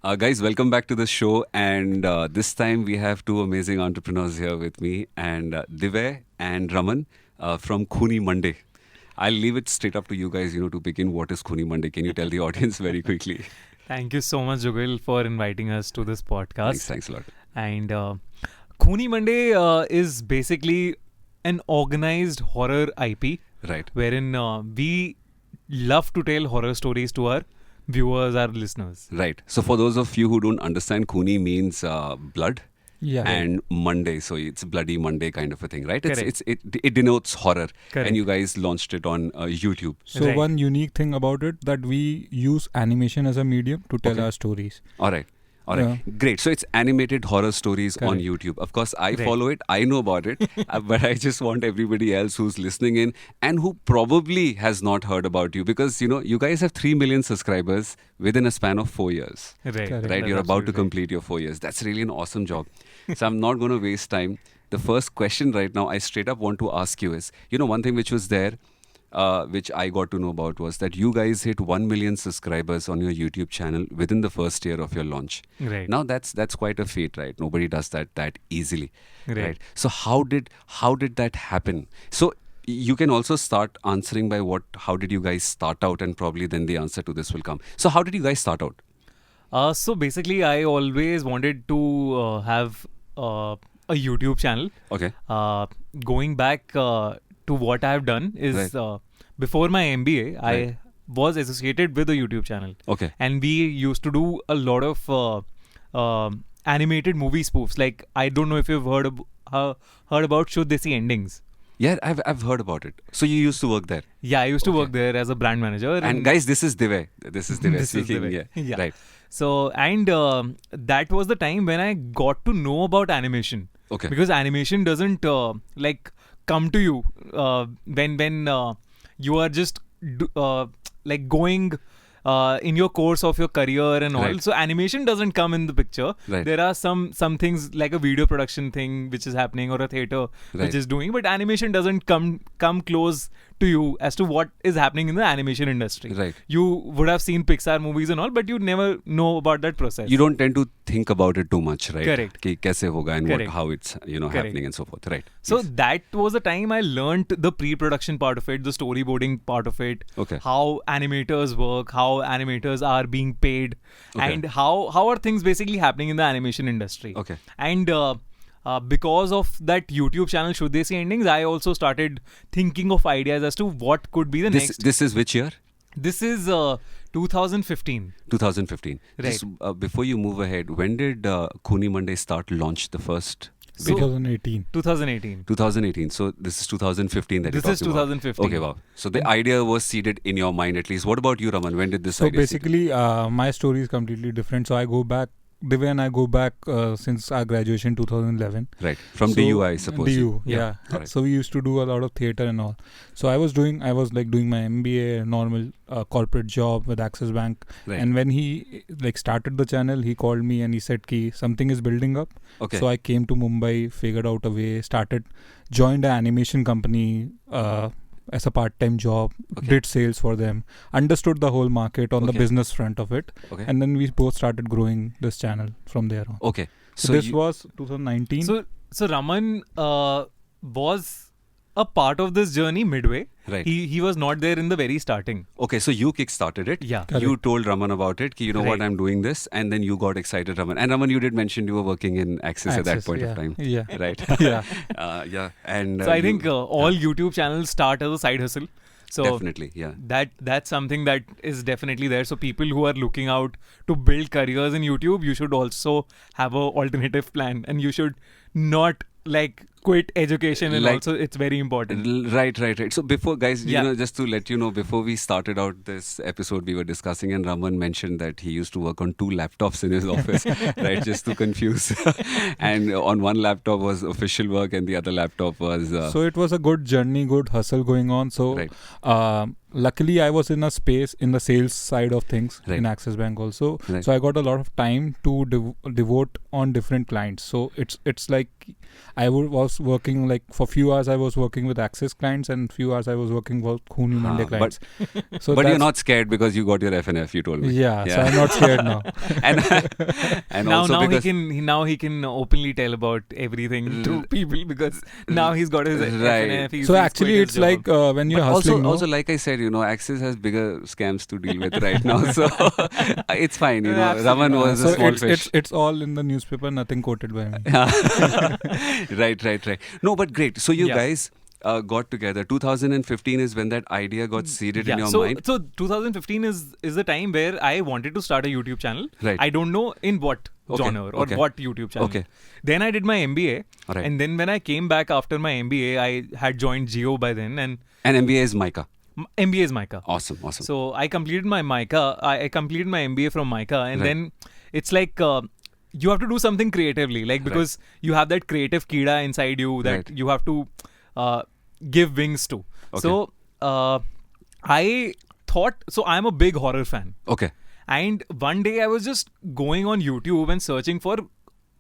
Guys, welcome back to the show. And this time we have two amazing entrepreneurs here with me, and Divay and Raman from Khooni Monday. I'll leave it straight up to you guys, to begin. What is Khooni Monday? Can you tell the audience very quickly? Thank you so much, Jugal, for inviting us to this podcast. Thanks a lot. And Khooni Monday is basically an organized horror IP, Right. wherein we love to tell horror stories to our viewers, our listeners. Right. So for those of you who don't understand, Khooni means blood. Yeah. And Monday, so it's Bloody Monday kind of a thing, right? Correct. It denotes horror. Correct. And you guys launched it on YouTube. So Right. one unique thing about it that we use animation as a medium to tell Okay. our stories. All right. Great. So it's animated horror stories on Correct. YouTube. Of course, I Right. follow it. I know about it. But I just want everybody else who's listening in and who probably has not heard about you, because, you guys have 3 million subscribers within a span of 4 years. Right. Correct. Right? That's You're about to absolutely complete your 4 years. That's really an awesome job. So I'm not going to waste time. The first question right now I straight up want to ask you is, one thing which was there, which I got to know about, was that you guys hit 1 million subscribers on your YouTube channel within the first year of your launch. Right. Now that's quite a feat, right? Nobody does that easily, Right. So how did that happen? So you can also start answering by how did you guys start out, and probably then the answer to this will come. So how did you guys start out? So basically, I always wanted to have a YouTube channel. Okay. Going back to what I've done is before my MBA, Right. I was associated with a YouTube channel. Okay. And we used to do a lot of animated movie spoofs. Like, I don't know if you've heard about Should They See Endings. Yeah, I've heard about it. So you used to work there. Yeah, I used to Okay. work there as a brand manager. And guys, this is Divay. This is Divay This is speaking. Divay. Yeah. Right. So, and that was the time when I got to know about animation. Okay. Because animation doesn't come to you when you are just going in your course of your career and all. Right. So animation doesn't come in the picture. Right. There are some things like a video production thing which is happening, or a theater Right. which is doing, but animation doesn't come close to you as to what is happening in the animation industry. Right. You would have seen Pixar movies and all, but you never know about that process. You don't tend to think about it too much, right? Correct. Ki kaise hoga and Correct. how it's happening and so forth. Right. So Yes. that was the time I learnt the pre-production part of it, the storyboarding part of it, Okay. how animators work, how animators are being paid, Okay. and how are things basically happening in the animation industry. Okay. And because of that YouTube channel, Should They See Endings, I also started thinking of ideas as to what could be the This next. this is which year? This is 2015. 2015. Right. Just, before you move ahead, when did Khooni Monday launch the first? So- 2018. 2018. 2018. So this is 2015 that This you're is talking about. 2015. Okay, wow. So the idea was seeded in your mind at least. What about you, Raman? When did this So idea seed? basically, my story is completely different. So I go back, Divay and I go back since our graduation 2011. Right. From So, DU, I suppose. DU, Yeah. yeah. Alright. So we used to do a lot of theater and all. So I was doing my MBA, normal corporate job with Axis Bank. Right. And when he started the channel, he called me and he said ki something is building up. Okay. So I came to Mumbai, figured out a way, joined an animation company as a part-time job, Okay. did sales for them, understood the whole market on the Okay. business front of it, Okay. and then we both started growing this channel from there on. Okay. So this was 2019. So Raman was a part of this journey midway. Right. He was not there in the very starting. Okay, so you kick-started it. Yeah. Correct. You told Raman about it, ki, you know what, Right. I'm doing this, and then you got excited, Raman. And Raman, you did mention you were working in Axis at that Access, point yeah. of time. Yeah. Right? Yeah. Yeah. And So I think all YouTube channels start as a side hustle. So definitely, yeah. that's something that is definitely there. So people who are looking out to build careers in YouTube, you should also have a alternative plan, and you should not quit education, and also it's very important. Right. So before, guys, Yeah. just to let you know, before we started out this episode, we were discussing, and Raman mentioned that he used to work on 2 laptops in his office, right? Just to confuse. And on one laptop was official work, and the other laptop was. So it was a good journey, good hustle going on. So Right. luckily I was in a space in the sales side of things Right. in Axis Bank also. Right. So I got a lot of time to devote on different clients. So it's like I was was working like for few hours I was working with Access clients and few hours I was working for Khooni Monday clients. So but you're not scared because you got your FNF, you told me. Yeah, so I'm not scared now. and now also because he can openly tell about everything to people because now he's got his FNF. So actually it's like when you're hustling. Also like I said, Access has bigger scams to deal with right now. So it's fine, Raman was a small fish. It's all in the newspaper, nothing quoted by me. Right. No, but great. So you guys got together. 2015 is when that idea got seeded in your mind. So 2015 is the time where I wanted to start a YouTube channel. Right. I don't know in what genre or what YouTube channel. Okay. Then I did my MBA. Right. And then when I came back after my MBA, I had joined Jio by then. And MBA is Mica. MBA is Mica. Awesome. So I completed my Mica. I completed my MBA from Mica. And then it's like... you have to do something creatively, like because you have that creative kida inside you that you have to give wings to. Okay. So I thought, so I'm a big horror fan. Okay. And one day I was just going on YouTube and searching for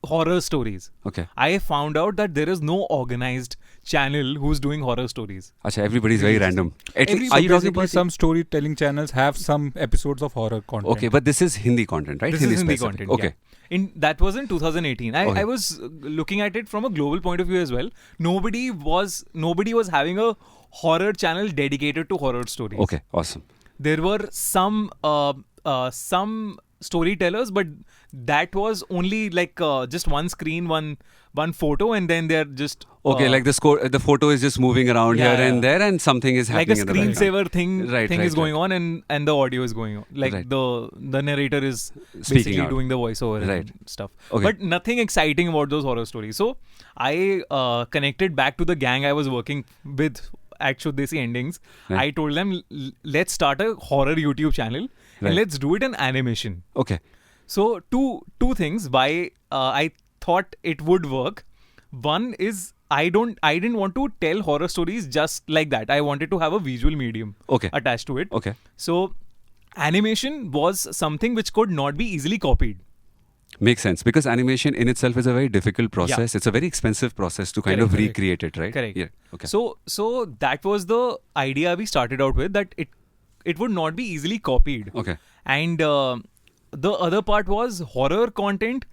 horror stories. Okay. I found out that there is no organized channel who's doing horror stories. Achha, everybody's very random. Are you talking about some storytelling channels have some episodes of horror content? Okay, but this is Hindi content, right? This is Hindi content. Okay. That was in 2018. I was looking at it from a global point of view as well. Nobody was having a horror channel dedicated to horror stories. Okay, awesome. There were some storytellers, but that was only like just one screen, one photo, and then they're just like the photo is just moving around here and there, and something is happening. Like a screensaver thing is going on, and the audio is going on. Like the narrator is basically doing the voiceover and stuff. Okay. But nothing exciting about those horror stories. So I connected back to the gang I was working with at Shuddh Desi Endings. Right. I told them, let's start a horror YouTube channel and let's do it in animation. Okay. So two things why I thought it would work. One is I didn't want to tell horror stories just like that. I wanted to have a visual medium attached to it. Okay. So animation was something which could not be easily copied. Makes sense, because animation in itself is a very difficult process. It's a very expensive process to kind of recreate it, right? Correct. Yeah. Okay. So that was the idea we started out with, that it would not be easily copied. Okay. And the other part was horror content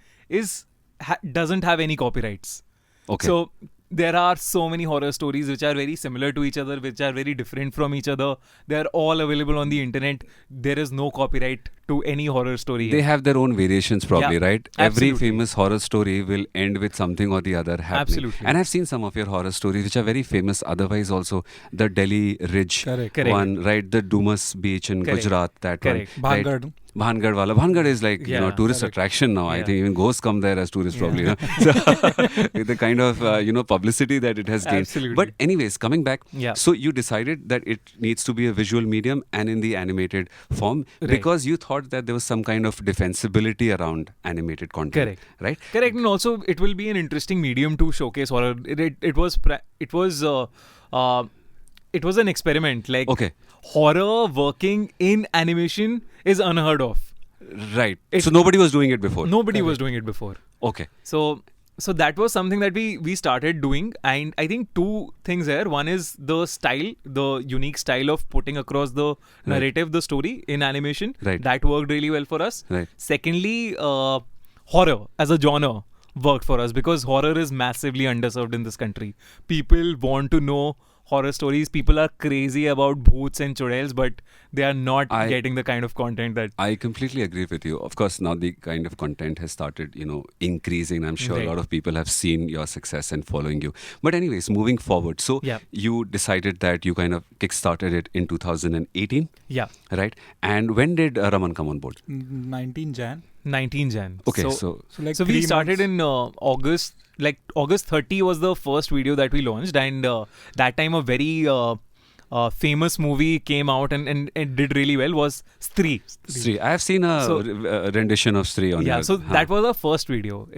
doesn't have any copyrights. Okay. So there are so many horror stories which are very similar to each other, which are very different from each other. They are all available on the internet. There is no copyright to any horror story. They have their own variations probably, right? Absolutely. Every famous horror story will end with something or the other happening. Absolutely. And I've seen some of your horror stories which are very famous otherwise also. The Delhi Ridge one, right? The Dumas Beach in Gujarat, that one. Bhangar. Right? Bhangar is like tourist attraction now. I think even ghosts come there as tourists probably. So, the kind of publicity that it has gained. Absolutely. But anyways, coming back, so you decided that it needs to be a visual medium and in the animated form because you thought that there was some kind of defensibility around animated content. Right? Correct. And also it will be an interesting medium to showcase horror. It was an experiment. Like horror working in animation is unheard of. Right. So nobody was doing it before. Nobody was doing it before. Okay. So that was something that we started doing, and I think two things here. One is the style, the unique style of putting across the narrative, the story in animation. Right. That worked really well for us. Right. Secondly, horror as a genre worked for us because horror is massively underserved in this country. People want to know horror stories. People are crazy about bhoots and chudails, but they are not getting the kind of content that... I completely agree with you. Of course, now the kind of content has started, increasing. I'm sure a lot of people have seen your success and following you. But anyways, moving forward. So you decided that you kind of kickstarted it in 2018. Yeah. Right? And when did Raman come on board? 19 Jan. Okay, so we started in August. Like August 30 was the first video that we launched, and that time a very famous movie came out and it did really well. Was Stree. I have seen a rendition of Stree on your... So that was our first video.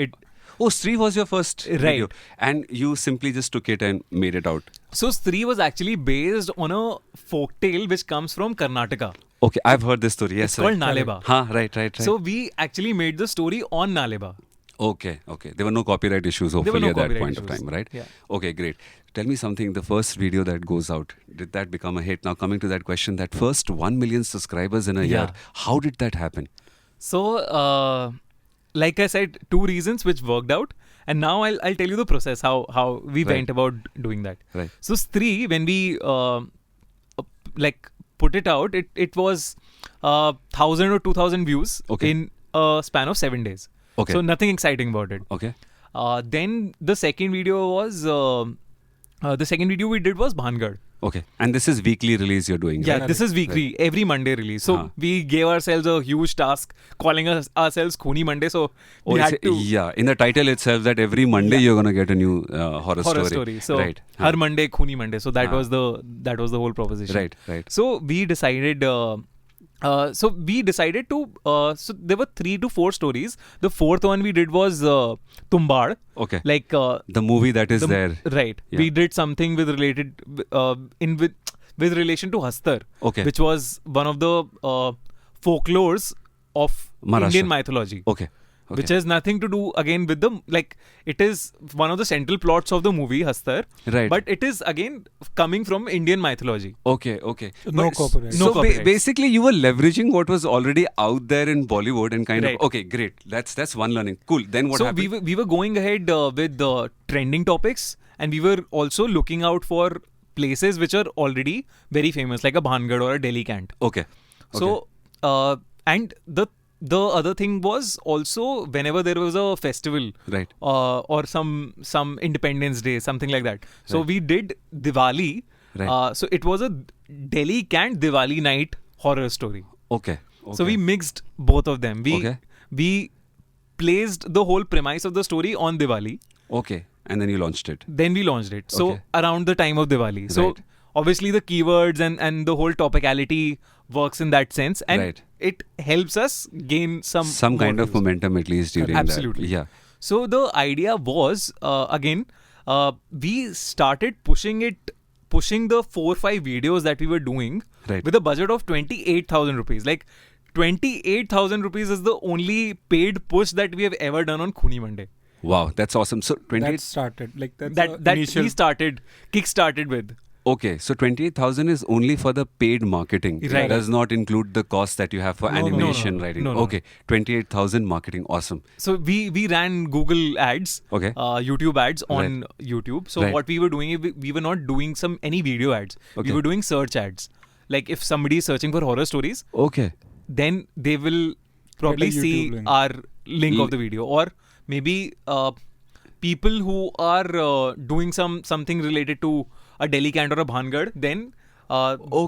Stree was your first video. And you simply just took it and made it out. So Stree was actually based on a folktale which comes from Karnataka. Okay, I've heard this story. Yes, it's called Naleba. Right. So we actually made the story on Naleba. Okay. There were no copyright issues, There were hopefully, no at that copyright point of issues. time, right? Yeah. Okay, great. Tell me something. The first video that goes out, did that become a hit? Now, coming to that question, that first 1 million subscribers in a year, Yeah. how did that happen? So, like I said, 2 reasons which worked out. And now I'll tell you the process, how we Right. went about doing that. Right. So, Stree, when we like put it out, it was 1,000 or 2,000 views Okay. in a span of 7 days. Okay. So nothing exciting about it. Okay. Then the second video was we did was Bhangad. Okay. And this is weekly release you're doing, Yeah, right? this is weekly, every Monday release. So we gave ourselves a huge task, calling ourselves Khooni Monday. So we had to Yeah, in the title itself, that every Monday you're gonna get a new horror story. So right. Har Monday, Khooni Monday. So that was the whole proposition. Right. So we decided. So there were 3 to 4 stories. The fourth one we did was Tumbad. Okay. Like the movie that is there. Right. Yeah. We did something with relation to Hastar, Okay. which was one of the folklores of Maharashtra. Indian mythology. Okay. Which has nothing to do again with it is one of the central plots of the movie Hastar, Right. but it is again coming from Indian mythology. Okay. No copyright. No copyrights. Basically, you were leveraging what was already out there in Bollywood and kind Right. of. Okay, great. That's one learning. Cool. Then what So happened? we were going ahead with the trending topics, and we were also looking out for places which are already very famous, like a Bhangad or a Delhi Cant. Okay. So and the other thing was also whenever there was a festival, Right. or some Independence Day, something like that. So Right. we did Diwali. Right. So it was a Delhi Cant Diwali night horror story. Okay. So we mixed both of them. Okay. We placed the whole premise of the story on Diwali. Okay. And then you launched it. Then we launched it. So Okay. around the time of Diwali. So Right. obviously the keywords and the whole topicality works in that sense, and Right. it helps us gain some more kind of views. momentum at least during Absolutely. that. Yeah. So the idea was we started pushing the 4-5 videos that we were doing Right. with a budget of 28,000 rupees. Like 28,000 rupees is the only paid push that we have ever done on Khooni Monday. Wow, that's awesome. So 28. That started like that's That initial. we kickstarted with. Okay, so 28,000 is only for the paid marketing. It Right. does not include the cost that you have for No, no, animation, no. writing. No, no, Okay, 28,000 marketing. Awesome. So we ran Google ads, Okay. YouTube ads on YouTube. So Right. what we were doing is we were not doing any video ads. Okay. We were doing search ads. Like if somebody is searching for horror stories, Okay. then they will probably YouTube see link. our link of the video, or maybe people who are doing something related to a Delhi Cant or a Bhangad, then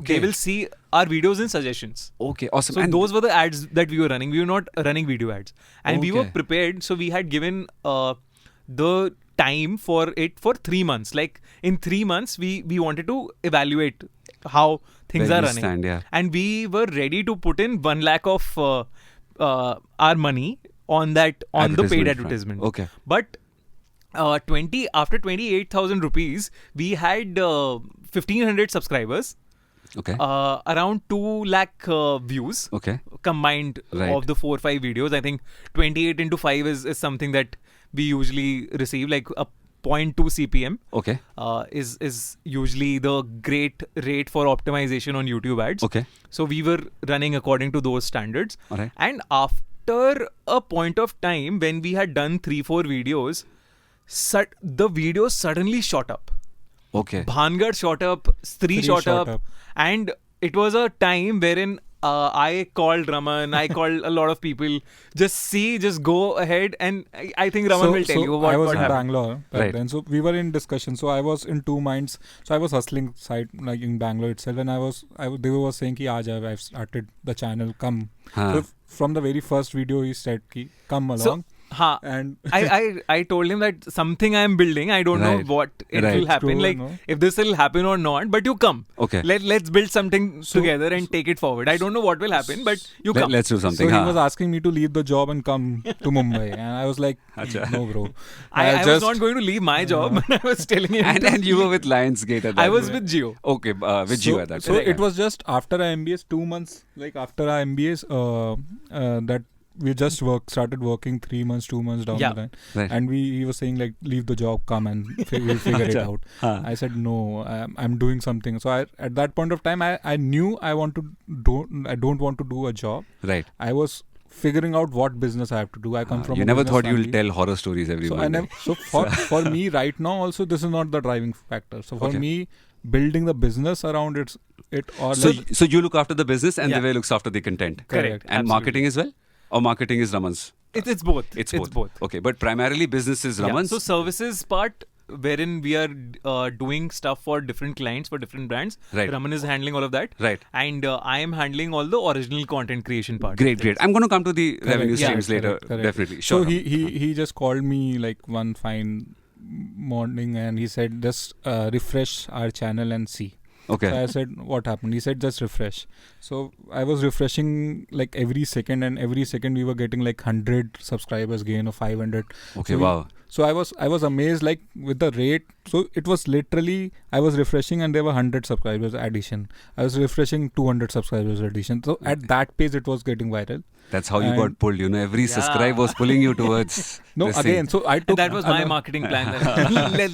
they will see our videos in suggestions. Okay, awesome. So And those were the ads that we were running. We were not running video ads, and we were Okay. prepared. So we had given the time for it for 3 months. Like in 3 months, we wanted to evaluate how things Where are we running, stand, yeah. and we were ready to put in 1 lakh of our money on the paid Advertisement front. advertisement. Okay. But after 28,000 rupees, we had 1,500 subscribers. Okay. Around 2 lakh views Okay. combined Right. of the 4-5 videos. I think 28 into 5 is something that we usually receive, like a 0.2 CPM Okay. is usually the great rate for optimization on YouTube ads. Okay. So we were running according to those standards. All right. And after a point of time when we had done 3-4 videos, the videos suddenly shot up. Okay. Bhangad shot up, Stree Stree shot shot up, up. and it was a time wherein I called Raman, I called a lot of people. Just go ahead, and I think Raman will tell you what I was what in happened. Bangalore back Right. then, so we were in discussion. So I was in two minds. So I was hustling side like in Bangalore itself, and they were saying ki Aaja, I've started the channel, come. Huh. So from the very first video, he said ki come along, and I told him that something I am building, I don't know Right. what it Right. will happen, True, like no? if this will happen or not, but you come. Okay. Let's build something together and take it forward. I don't know what will happen, but you come. Let's do so something. he huh? was asking me to leave the job and come to Mumbai, and I was like, Acha. no, bro. I was not going to leave my job, but I was telling him. and you were with Lionsgate at that I was point. with Jio. Okay, with you at that So point. it was just after our MBS, 2 months, like after our MBS, that we just started working 3 months, 2 months down Yeah. the line, Right. and he was saying like, leave the job, come and we'll figure it out. I said no, I'm doing something. So at that point of time, I knew I don't want to do a job. Right. I was figuring out what business I have to do. I come from You a never business thought family. you'll tell horror stories every So Monday. for me right now also, this is not the driving factor. So for Okay. me, building the business around it or So, like, so you look after the business and Yeah. Divay looks after the content. Correct. And Absolutely. marketing as well? Or marketing is Raman's? It's both. It's both. Okay, but primarily business is Yeah. Raman's. So services part, wherein we are doing stuff for different clients, for different brands. Right. Raman is handling all of that. Right. And I am handling all the original content creation part. Great. I'm going to come to the Correct. revenue Yeah, streams later. correct. Definitely. Sure. So he just called me like one fine morning and he said, just refresh our channel and see. Okay. So I said, what happened? He said, just refresh. So I was refreshing like every second, and every second we were getting like 100 subscribers gain or 500. Okay, So wow. So I was amazed like with the rate. So it was literally, I was refreshing and there were 100 subscribers addition. I was refreshing 200 subscribers addition. So at that pace it was getting viral. That's how you And- got pulled. Every subscribe was pulling you towards No, this again, thing. so I took And that was my marketing plan.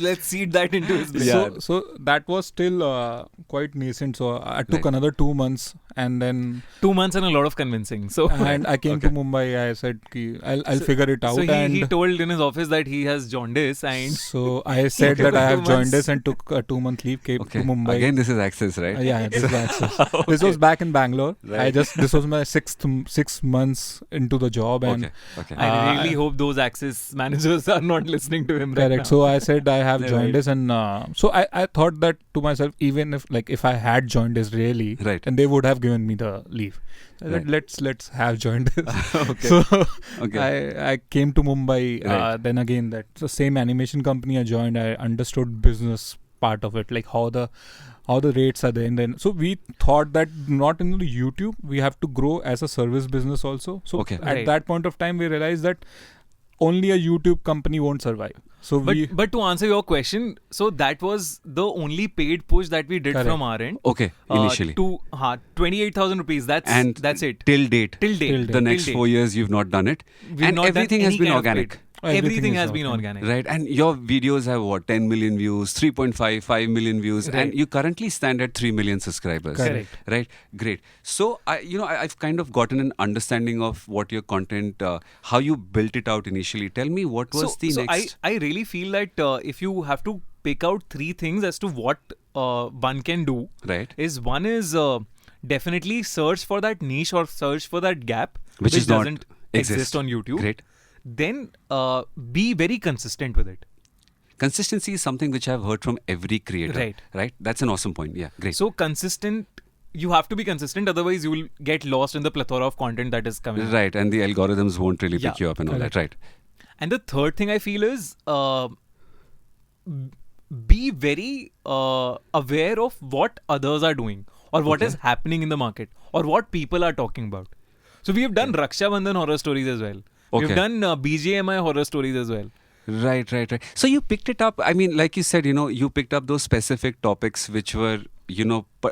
Let's seed that into his business. Yeah. So that was still quite nascent. So I took Right. another 2 months and then 2 months and a lot of convincing. So and I came to Mumbai. I said, ki, I'll figure it out. So and he told in his office that he has jaundice and so I said that I have joined this and took a 2-month leave, came Okay. to Mumbai. Again, this is access, right? Yeah, this is access. This was back in Bangalore. Right. This was my 6 months into the job, and Okay. I really hope those Axis managers are not listening to him right correct. now. So I said I have Right. joined this, and so I thought that to myself, even if I had joined this really, Right. then they would have given me the leave. I said, Right. let's have joined this. Okay. So Okay. I came to Mumbai. Right. Then again, that's the same animation company I joined. I understood business part of it, like how the rates are there. And then so we thought that not in the YouTube, we have to grow as a service business also. So Okay. at Right. that point of time, we realized that only a YouTube company won't survive. So But to answer your question, so that was the only paid push that we did Correct. from our end. Okay. Initially. To 28,000 rupees. That's it. Till date. Till date. Till The date. next Till 4 date. years you've not done it. We've And not done everything has any been kind of organic. paid. Everything Everything is has been organic. organic. Right. And your videos have what? 10 million views, 3.5, 5 million views. Right. And you currently stand at 3 million subscribers. Correct. Right. Great. So, I've kind of gotten an understanding of what your content, how you built it out initially. Tell me what was the next. I really feel that if you have to pick out 3 things as to what one can do, Right. one is definitely search for that niche or search for that gap Which is not doesn't exist on YouTube. Great. Then be very consistent with it. Consistency is something which I've heard from every creator. Right. That's an awesome point. Yeah. Great. So consistent, you have to be consistent, otherwise you will get lost in the plethora of content that is coming. Right. And the algorithms won't really pick Yeah. you up and all that. Right. And the third thing I feel is be very aware of what others are doing or what is happening in the market or what people are talking about. So we have done Raksha Bandhan horror stories as well. Okay. We've done BGMI horror stories as well. Right. So you picked it up. I mean, like you said, you picked up those specific topics which were,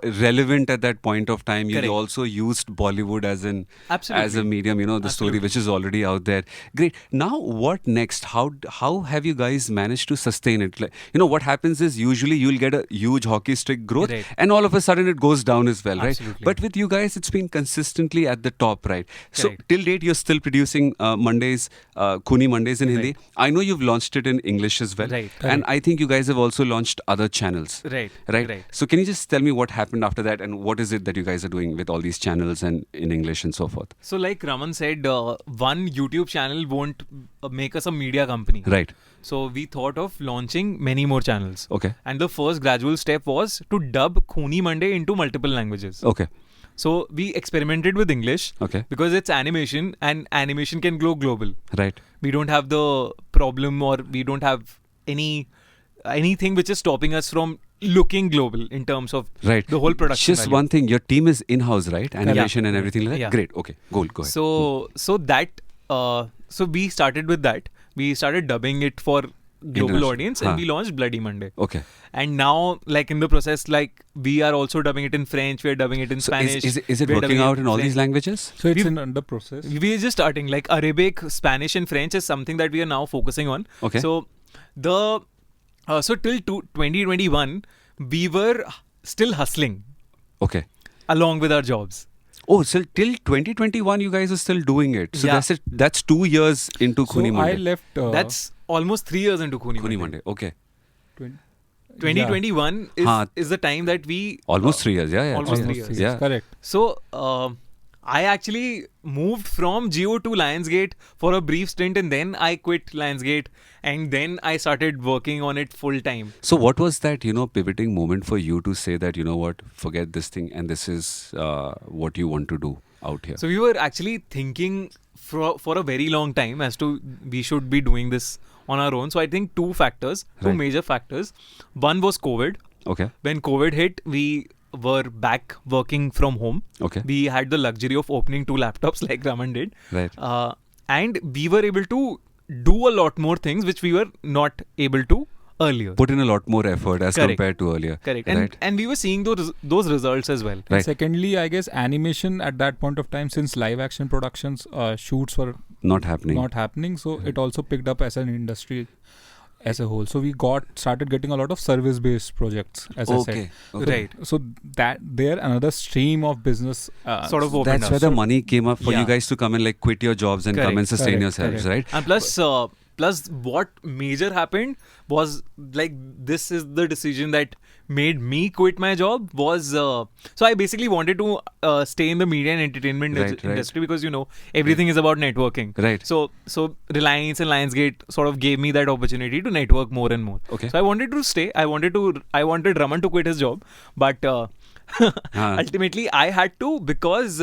relevant at that point of time. You Correct. also used Bollywood as Absolutely. a medium, the story Absolutely. which is already out there. Great. Now, what next? How have you guys managed to sustain it? Like, what happens is usually you'll get a huge hockey stick growth, Right. and all of a sudden it goes down as well, right? Absolutely. But with you guys, it's been consistently at the top, right? So Correct. till date, you're still producing Mondays, Khooni Mondays in Hindi. I know you've launched it in English as well, Right. and I think you guys have also launched other channels. Right. So can you just tell me what happened after that, and what is it that you guys are doing with all these channels and in English and so forth? So like Raman said, one YouTube channel won't make us a media company. Right. So we thought of launching many more channels. Okay. And the first gradual step was to dub Khooni Monday into multiple languages. Okay. So we experimented with English Okay. because it's animation and animation can go global. Right. We don't have the problem or we don't have anything which is stopping us from looking global in terms of Right. the whole production Just value. one thing, your team is in-house, right? Animation and everything like that? Yeah. Great. Okay. Go ahead. So we started with that. We started dubbing it for global audience, and we launched Bloody Monday. Okay. And now, like in the process, like we are also dubbing it in French, we are dubbing it in Spanish. Is it working out in all these languages? So it's in under process. We are just starting. Like Arabic, Spanish, and French is something that we are now focusing on. Okay. So till 2021, we were still hustling. Okay. Along with our jobs. Oh, so till 2021, you guys are still doing it. So that's 2 years into Khooni Monday. I left. That's almost 3 years into Khooni Monday. Okay. 2021 is the time that we... Almost 3 years, yeah. Almost 3 years. Yeah. Correct. So, I actually moved from Jio to Lionsgate for a brief stint, and then I quit Lionsgate, and then I started working on it full time. So what was that, pivoting moment for you to say that, what, forget this thing and this is what you want to do out here? So we were actually thinking for a very long time as to we should be doing this on our own. So I think two major factors. One was COVID. Okay. When COVID hit, we were back working from home. Okay. We had the luxury of opening 2 laptops like Raman did. Right. And we were able to do a lot more things which we were not able to earlier. Put in a lot more effort as compared to earlier. Correct. Right? And we were seeing those results as well. Right. Secondly, I guess animation at that point of time, since live action productions shoots were not happening. So it also picked up as an industry as a whole. So we started getting a lot of service-based projects, as I said. Okay. Right. So that there another stream of business sort of opened that's up. where the money came up for you guys to come and like quit your jobs and come and sustain yourselves, right? And plus what major happened was like this is the decision that made me quit my job was so I basically wanted to stay in the media and entertainment industry because everything is about networking. Right. So Reliance and Lionsgate sort of gave me that opportunity to network more and more. Okay. So I wanted to stay. I wanted Raman to quit his job, but ultimately I had to because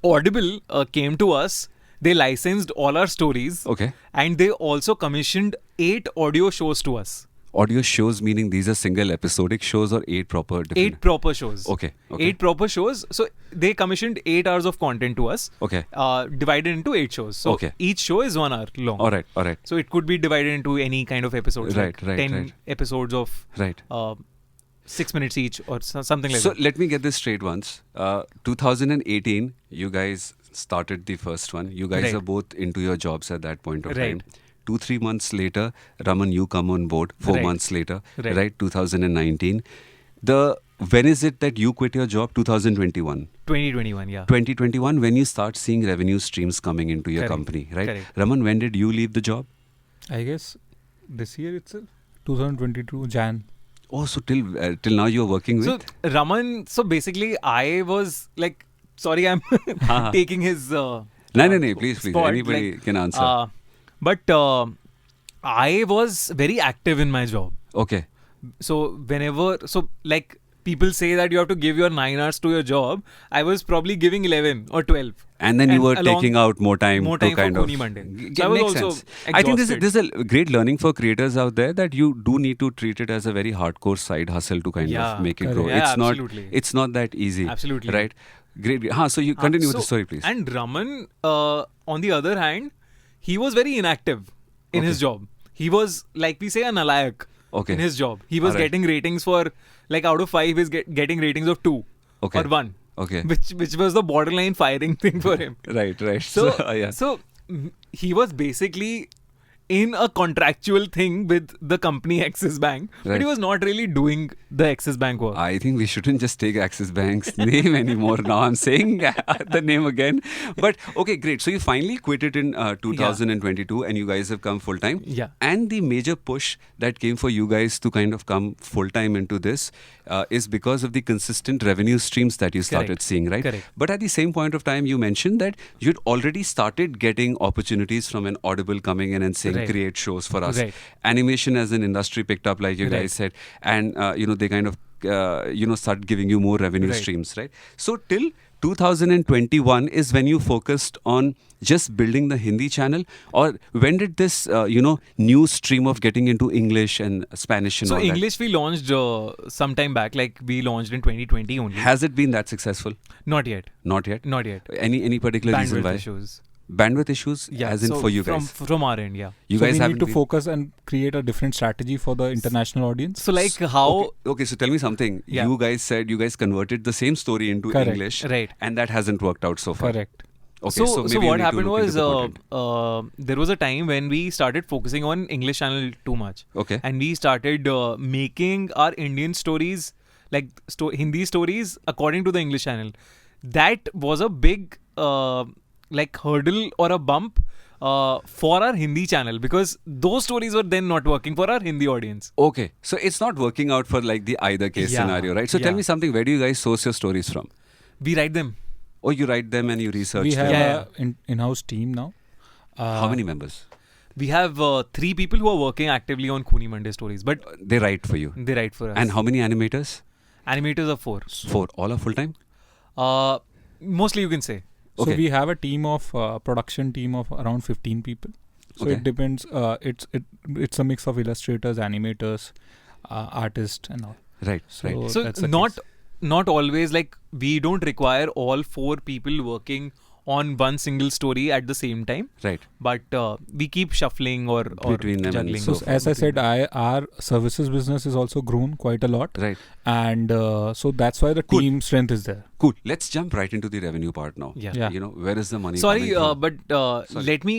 Audible came to us. They licensed all our stories. Okay. And they also commissioned 8 audio shows to us. Audio shows meaning these are single episodic shows or 8 proper different... 8 proper shows. Okay. 8 proper shows. So they commissioned 8 hours of content to us. Okay. Divided into 8 shows. So each show is 1 hour long. All right. So it could be divided into any kind of episodes. Right. 10 episodes of... Right. 6 minutes each or something like that. So let me get this straight once. 2018, you guys started the first one. You guys are both into your jobs at that point of time. 2-3 months later, Raman, you come on board. 4 months later, right? 2019. When is it that you quit your job? 2021. 2021, yeah. 2021, when you start seeing revenue streams coming into your company, right? Correct. Raman, when did you leave the job? I guess this year itself, 2022 Jan. Oh, so till now you're working with? So Raman, so basically I was like, sorry, I'm taking his. No, please. Spot, anybody can answer. But I was very active in my job. Okay. So people say that you have to give your 9 hours to your job. I was probably giving 11 or 12. And then you were taking out more time to kind for of... Khooni Monday. So I was makes also sense. exhausted. I think this is a great learning for creators out there that you do need to treat it as a very hardcore side hustle to kind of make it grow. Yeah, It's not that easy. Absolutely. Right? Great. So you continue with the story, please. And Raman, on the other hand, he was very inactive in his job. He was, like we say, a nalayak in his job. He was getting ratings for, like out of 5, he's getting ratings of 2 or 1. Okay. Which was the borderline firing thing for him. Right. So he was basically in a contractual thing with the company Axis Bank, but he was not really doing the Axis Bank work. I think we shouldn't just take Axis Bank's name anymore. Now I'm saying the name again. But okay, great. So you finally quit it in 2022 and you guys have come full time. Yeah. And the major push that came for you guys to kind of come full time into this is because of the consistent revenue streams that you started seeing, right? Correct. But at the same point of time, you mentioned that you'd already started getting opportunities from an Audible coming in and saying, create shows for us. Animation as an industry picked up, like you guys said, and they kind of start giving you more revenue streams, right? So till 2021 is when you focused on just building the Hindi channel, or when did this new stream of getting into English and Spanish and all English that? we launched some time back, like we launched in 2020 only. Has it been that successful? Not yet. Not yet? Not yet. Any particular reason why? Issues. Bandwidth issues, Yeah, as in so for you guys. from our end, yeah. You so guys we haven't need to been- focus and create a different strategy for the international audience. So like how Okay, so tell me something. Yeah. You guys said you guys converted the same story into Correct. English, right. and that hasn't worked out so far. Correct. Okay, so maybe you what need to happened look into was the content. there was a time when we started focusing on English channel too much, Okay. and we started making our Indian stories like Hindi stories according to the English channel. That was a big like hurdle or a bump for our Hindi channel, because those stories were then not working for our Hindi audience. Okay, so it's not working out for like the either case Yeah. scenario, right? So tell Yeah. me something. Where do you guys source your stories from? We write them. Or you write them and you research We them? have Yeah, a in-house team now. How many members? We have 3 people who are working actively on Khooni Monday stories, but They write for you. they write for us. And how many animators? Animators are 4. 4. All are full time? Mostly you can say. So Okay. we have a team of production team of around 15 people. So Okay. it depends. It's a mix of illustrators, animators, artists, and all. Right, So, right. So that's the not case. not always like we don't require all 4 people working on one single story at the same time, Right. but we keep shuffling or Between them and juggling. So so as I said, our services business is also grown quite a lot, Right. and so that's why the Cool. team strength is there. Cool. Let's jump right into the revenue part now. Yeah. Yeah. You know, where is the money Sorry, coming from? but Sorry. let me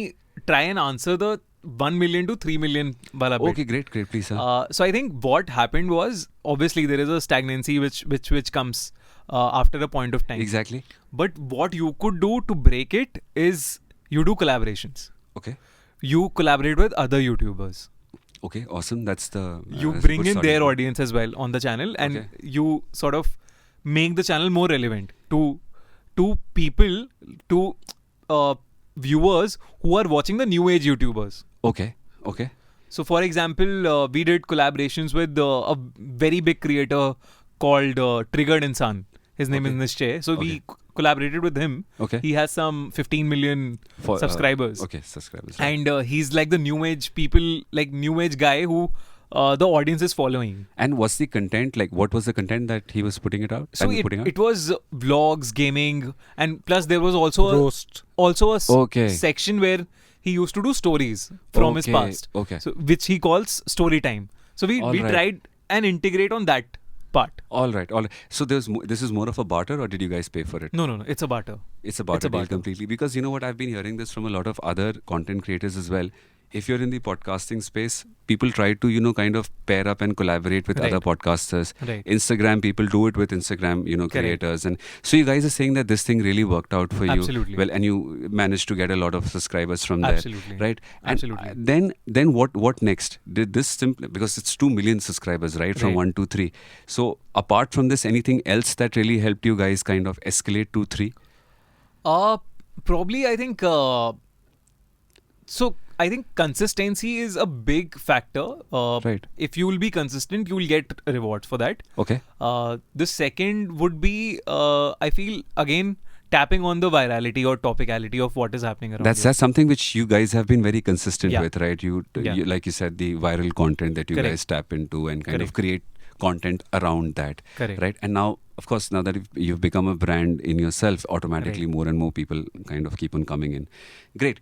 try and answer the 1 million to 3 million wala bit. Okay, great, please, sir. So I think what happened was, obviously there is a stagnancy which comes after a point of time. Exactly. But what you could do to break it is you do collaborations. Okay. You collaborate with other YouTubers. Okay, awesome. That's the... You that's a bring good in starting their point. audience as well on the channel, and Okay. you sort of make the channel more relevant to people, to viewers who are watching the new age YouTubers. Okay. So, for example, we did collaborations with a very big creator called Triggered Insan. His name Okay. is Nishchay. So, we Okay. collaborated with him. Okay. He has some 15 million For, subscribers. Okay, subscribers. Right. And he's like the new age people, like new age guy who the audience is following. And what's the content? Like, what was the content that he was putting it out? So, putting out? it was vlogs, gaming, and plus there was also Roast. a Okay. section where he used to do stories from his Okay, past. okay. So, which he calls story time. So we All right. tried and integrate on that part. All right. So this is more of a barter, or did you guys pay for it? No, it's a barter. It's a barter deal barter. completely. Because you know what, I've been hearing this from a lot of other content creators as well. If you're in the podcasting space, people try to, you know, kind of pair up and collaborate with Right. other podcasters. Right. Instagram, people do it with Instagram, you know, Correct. creators. And so you guys are saying that this thing really worked out for you. Absolutely. Well, and you managed to get a lot of subscribers from Absolutely. there. Right. And Absolutely. then what next? Did this simply, because it's 2 million subscribers, right? From Right. 1 to 3. So apart from this, anything else that really helped you guys kind of escalate to 3? Probably I think so I think consistency is a big factor. Right. If you will be consistent, you will get rewards for that. Okay. The second would be I feel again tapping on the virality or topicality of what is happening around That's you. something which you guys have been very consistent Yeah. with, right? You, Yeah. like you said, the viral content that you Correct. guys tap into and kind of Correct. create content around that, Correct. right? And now, of course, now that you've become a brand in yourself, automatically Right. more and more people kind of keep on coming in. Great.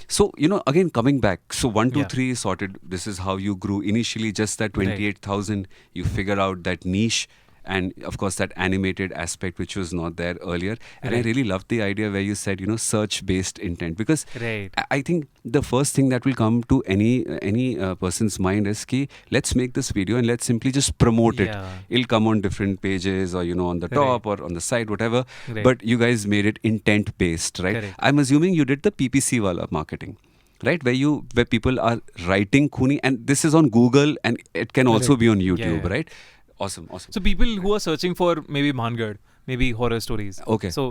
So, you know, again, coming back, so 1, 2, Yeah. 3 sorted. This is how you grew initially, just that 28,000. You figure out that niche. And of course, that animated aspect which was not there earlier. And I Right. really loved the idea where you said, you know, search-based intent, because Right. I think the first thing that will come to any person's mind is ki, let's make this video and let's simply just promote it. Yeah. It'll come on different pages, or, you know, on the top or on the side, whatever. Right. But you guys made it intent based, right? Correct. I'm assuming you did the PPC wala marketing, right? Where people are writing Khooni, and this is on Google and it can also Correct. be on YouTube, Yeah. right? Awesome. So people who are searching for maybe Bhangad, maybe horror stories. Okay. So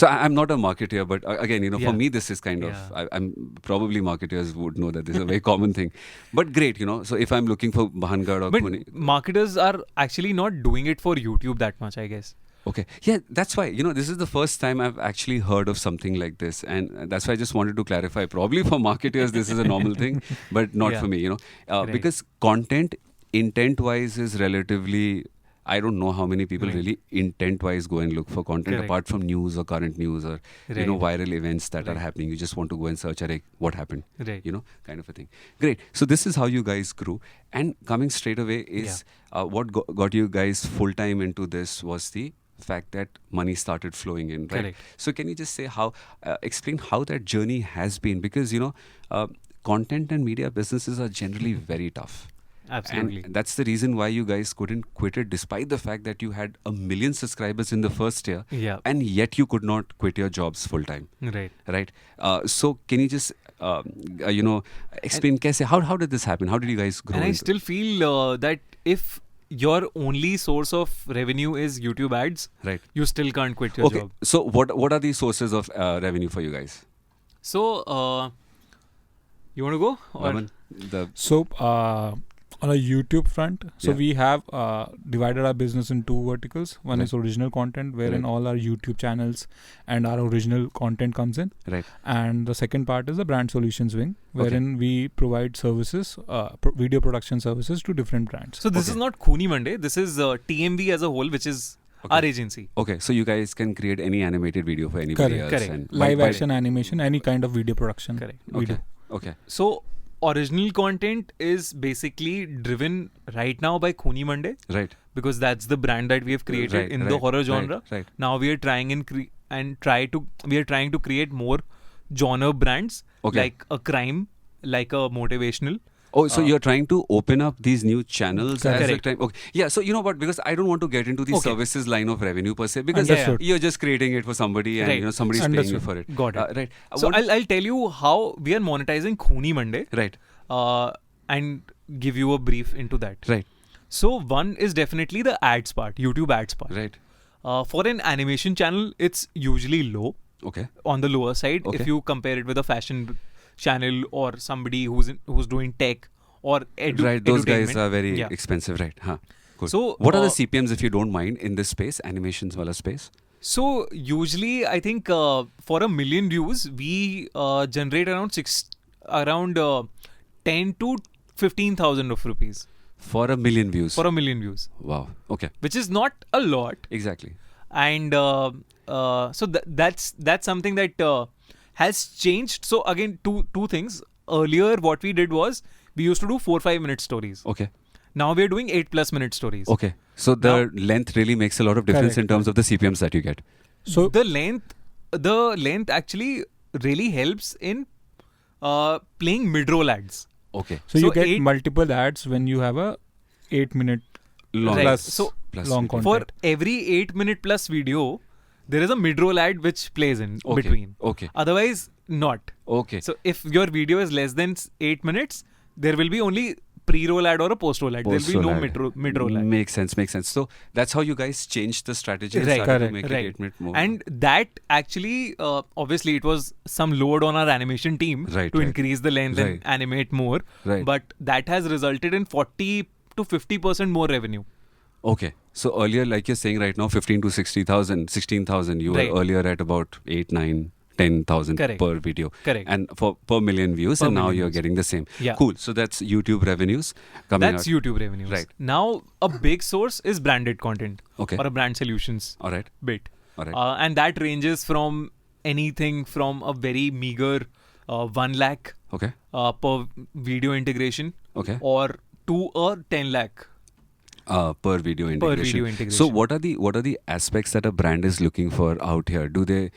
So I'm not a marketer, but again, you know, Yeah. for me, this is kind of, Yeah. I'm probably marketers would know that this is a very common thing. But great, you know, so if I'm looking for Bhangad or but Khooni. marketers are actually not doing it for YouTube that much, I guess. Okay. Yeah, that's why, you know, this is the first time I've actually heard of something like this. And that's why I just wanted to clarify. Probably for marketers, this is a normal thing, but not Yeah. for me, you know. Right. Because content, intent-wise, is relatively, I don't know how many people Right. really intent-wise go and look for content Correct. apart from news or current news or Right. viral events that are Right. happening. You just want to go and search, what happened? Right. Kind of a thing. Great. So this is how you guys grew. And coming straight away is what got you guys full time into this was the fact that money started flowing in, right? Correct. So can you just say explain how that journey has been? Because content and media businesses are generally very tough. Absolutely. And that's the reason why you guys couldn't quit it, despite the fact that you had 1 million subscribers in the first year, Yeah. and yet you could not quit your jobs full time, Right. right? So can you just explain how did this happen? How did you guys grow? And I into- still feel that if your only source of revenue is YouTube ads, right. you still can't quit your Okay. job. So what are the sources of revenue for you guys? So, you want to go? Or Raman, So on a YouTube front, so Yeah. we have divided our business in two verticals. One Right. is original content, wherein Right. all our YouTube channels and our original content comes in. right. And the second part is the brand solutions wing, wherein we provide services, video production services to different brands. So this Okay. is not Khooni Monday. This is TMV as a whole, which is Okay. our agency. Okay, so you guys can create any animated video for anybody Correct, else. correct. And Live action, animation, any kind of video production. Correct. We Okay. do. Okay. So original content is basically driven right now by Khooni Monday, Right. because that's the brand that we have created Right, in the right, horror genre. Right. Now we are trying we are trying to create more genre brands, Okay. like a crime, like a motivational. Oh, so you're trying to open up these new channels as a Correct. time. Okay. Yeah, so you know what, because I don't want to get into the Okay. services line of revenue per se, because Understood. you're just creating it for somebody and Right. somebody's paying you Understood. for it. Got it. Right. So I'll tell you how we are monetizing Khooni Monday, Right. and give you a brief into that. Right. So one is definitely the ads part, YouTube ads part. Right. For an animation channel, it's usually low, Okay. on the lower side, Okay. if you compare it with a fashion channel or somebody who's doing tech or Right. Those guys edutainment. are very Yeah. expensive. Right. Huh. Cool. So, what are the CPMs, if you don't mind, in this space, animations wala space? So usually, I think for 1 million views, we generate around 10 to 15,000 of rupees For 1 million views. for 1 million views, Wow. Okay. which is not a lot. Exactly. And so that's something that has changed. So again, two things. Earlier, what we did was we used to do 4-5 minute stories. Okay. Now we are doing 8+ minute stories. Okay. So the length really makes a lot of difference in Correct. terms of the CPMs that you get. So The length actually really helps in playing mid-roll ads. Okay. So you So get 8 multiple ads when you have a 8-minute Long. Right. plus, So Plus long video. content. For every 8-minute plus video, there is a mid-roll ad which plays in Okay. between. Okay. Otherwise, not. Okay. So if your video is less than 8 minutes, there will be only pre-roll ad or a post-roll ad. There will be no Post-roll ad. mid-roll ad. Makes sense. So that's how you guys changed the strategy and Right. started to Correct. make Right. it 8-minute more. And that actually, obviously, it was some load on our animation team Right, to right. increase the length Right. and animate more. Right. But that has resulted in 40 to 50% more revenue. Okay. So earlier, like you're saying right now, 15 to 60,000, 16,000. You were Right. earlier at about 8, 9, 10,000 Correct. per video. Correct. And per million views, Per and now million you're views. getting the same. Yeah. Cool. So that's YouTube revenues coming That's out. YouTube revenues. Right. Now, a big source is branded content Okay. or a brand solutions All right. bit. All right. And that ranges from anything from a very meager 1 lakh Okay. per video integration Okay. or to a 10 lakh. Per video integration. video integration. So what are the aspects that a brand is looking for out here? Do they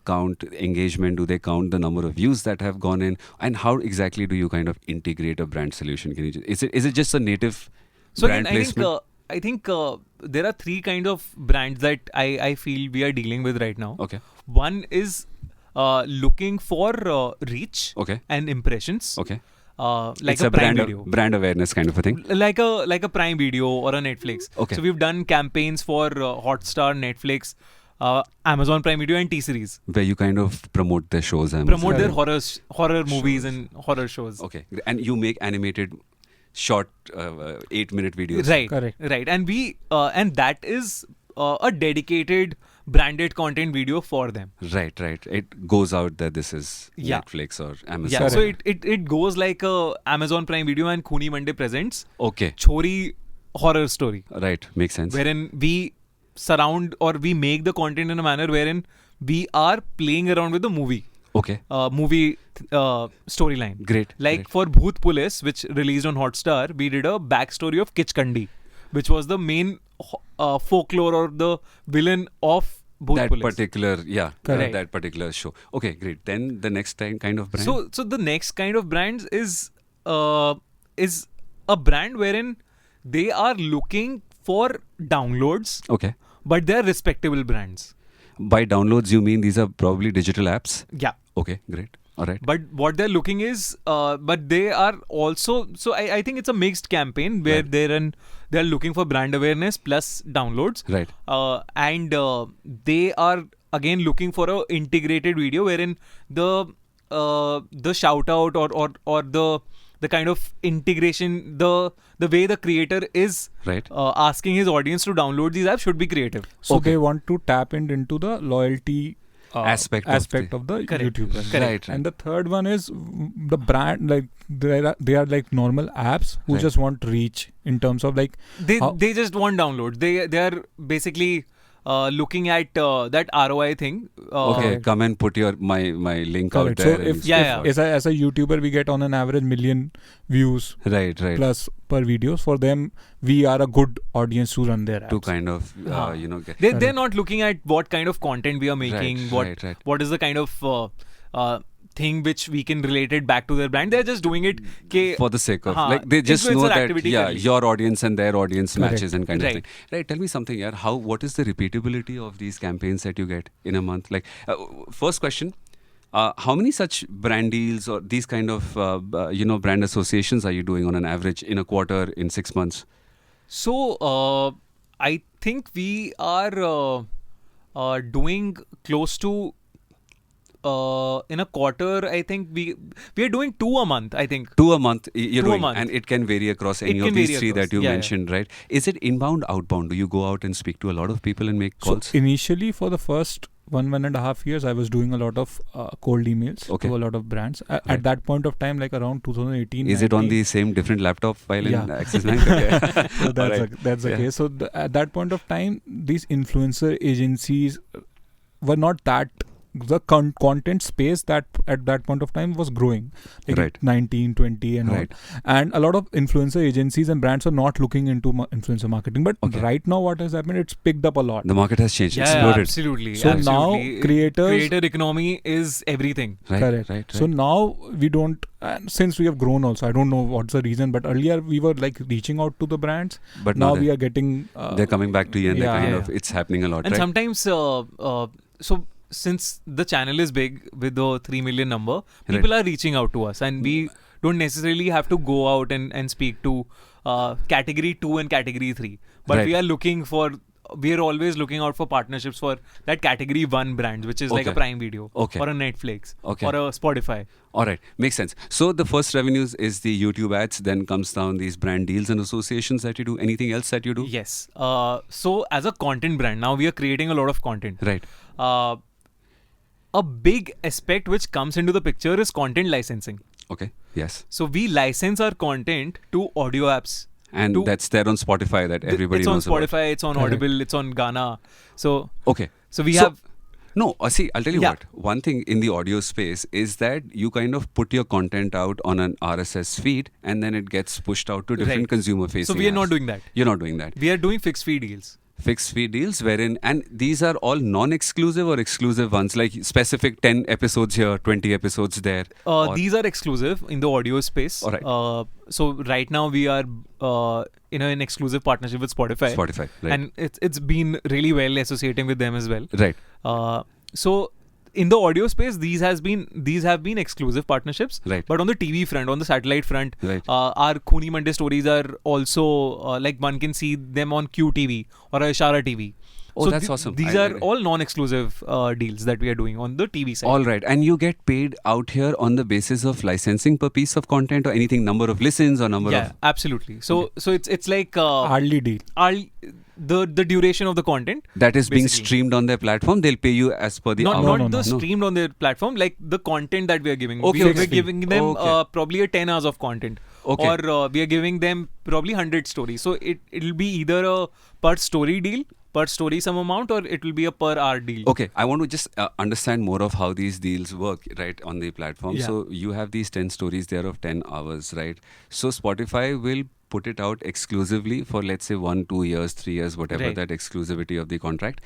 count engagement? Do they count the number of views that have gone in? And how exactly do you kind of integrate a brand solution? Can you is it just a native So brand again, placement? I think there are 3 kind of brands that I feel we are dealing with right now. Okay. One is looking for reach Okay. and impressions. Okay. Like It's a Prime brand Video. brand awareness kind of a thing. Like a Prime Video or a Netflix. Okay. So we've done campaigns for Hotstar, Netflix, Amazon Prime Video and T-Series. Where you kind of promote their shows and Promote their Correct. horror movies and horror shows. Okay. And you make animated short 8-minute videos. Right. Correct. Right. And we and that is a dedicated branded content video for them. Right. It goes out that this is Yeah. Netflix or Amazon. Yeah. So it goes like Amazon Prime Video and Khooni Monday presents Okay. Chori horror story. Right, makes sense. Wherein we surround or we make the content in a manner wherein we are playing around with the movie. Okay, Movie storyline. great. Like great. for Bhoot Police, which released on Hotstar, we did a backstory of Kichkandi, which was the main folklore or the villain of Bhoot that Police. particular, Correct. that particular show. Okay, great. Then the next kind of brand. So the next kind of brands is a brand wherein they are looking for downloads, okay. but they are respectable brands. By downloads, you mean these are probably digital apps? Yeah. Okay, great. All right. But what they're looking is, but they are also. So I think it's a mixed campaign where Right. they're looking for brand awareness plus downloads, Right. and they are again looking for a integrated video wherein the shout out or the kind of integration, the way the creator is Right. asking his audience to download these apps should be creative. So Okay. they want to tap into the loyalty Aspect of of the Correct. YouTuber. Right. And the third one is the brand, like they are like normal apps who Right. just want reach in terms of like They just want downloads. They are basically looking at that ROI thing. Okay, come and put my link correct. out there. So and if, so Yeah, forth. as a YouTuber we get on an average million views Right. plus per videos, for them we are a good audience to run their apps. To kind of, Ah. get. They're not looking at what kind of content we are making, Right. what is the kind of thing which we can relate it back to their brand. They're just doing it For the sake of, हाँ, like, they just know influencer that, activity yeah, कर ली. your audience and their audience Correct. matches and kind of Right. thing. Right, tell me something, yaar. What is the repeatability of these campaigns that you get in a month? Like, first question, how many such brand deals or these kind of, brand associations are you doing on an average in a quarter, in 6 months? So I think we are doing close to in a quarter. I think we are doing 2 a month. I think 2 a month you're 2 a doing, month. and it can vary across It any can of these vary three across. that you Yeah, yeah. mentioned, right? Is it inbound, outbound? Do you go out and speak to a lot of people and make calls? So initially for the first 1.5 years I was doing a lot of cold emails Okay. to a lot of brands. Right. At that point of time, like around 2018. Is it on 19, the same different laptop file in Yeah. Axis Bank? Okay. So that's Alright. that's the Yeah. case. So at that point of time, these influencer agencies were not that. The content space that at that point of time was growing, like Right. 19, 20 and Right. all. And a lot of influencer agencies and brands are not looking into influencer marketing. But Okay. right now what has happened, it's picked up a lot. The market has changed, yeah, exploded. absolutely. So now absolutely. creators- creator economy is everything. Right, Correct. right. So now we don't, and since we have grown also, I don't know what's the reason, but earlier we were like reaching out to the brands. But Now now we are getting. they're coming back to you and they're yeah. kind Yeah. of, it's happening a lot, And right? sometimes, so since the channel is big with the 3 million number, people are reaching out to us, and we don't necessarily have to go out and speak to category 2 and category 3. But Right. we are always looking out for partnerships for that category 1 brands, which is like a Okay. Prime Video Okay. or a Netflix Okay. or a Spotify. All right, makes sense. So the first revenues is the YouTube ads, then comes down these brand deals and associations that you do. Anything else that you do? Yes. So as a content brand, now we are creating a lot of content. Right. A big aspect which comes into the picture is content licensing. Okay. Yes. So we license our content to audio apps. And To- that's there on Spotify that everybody it's on knows about. Spotify, it's on Correct. Audible, it's on Ghana. So Okay. we So- have No, see, I'll tell you Yeah. what. One thing in the audio space is that you kind of put your content out on an RSS feed and then it gets pushed out to different Right. consumer facing. so we are not doing that. You're not doing that. We are doing fixed fee deals. Fixed fee deals wherein, and these are all non-exclusive or exclusive ones, like specific 10 episodes here, 20 episodes there. Or- These are exclusive in the audio space. Alright. So right now we are in an exclusive partnership with Spotify. Spotify, right. And it's been really well associating with them as well. Right. So in the audio space, these have been exclusive partnerships. Right. But on the TV front, on the satellite front, Right. our Khooni Monday stories are also like one can see them on QTV or Ishara TV. Oh, so that's awesome. These are all non-exclusive deals that we are doing on the TV side. All right. And you get paid out here on the basis of licensing per piece of content or anything, number of listens or number Yeah, of... absolutely. So it's like Hardly deal. the duration of the content. That is being basically. streamed on their platform. They'll pay you as per the Not hour. no, the no. streamed on their platform, like the content that we are giving. Okay, We're okay. giving them Okay. probably a 10 hours of content Okay. or we are giving them probably 100 stories. So it'll be either a per story deal, per story some amount, or it will be a per hour deal. Okay, I want to just understand more of how these deals work, right, on the platform. Yeah. So you have these 10 stories there of 10 hours, right? So Spotify will put it out exclusively for, let's say, 1, 2 years, 3 years, whatever Right. that exclusivity of the contract.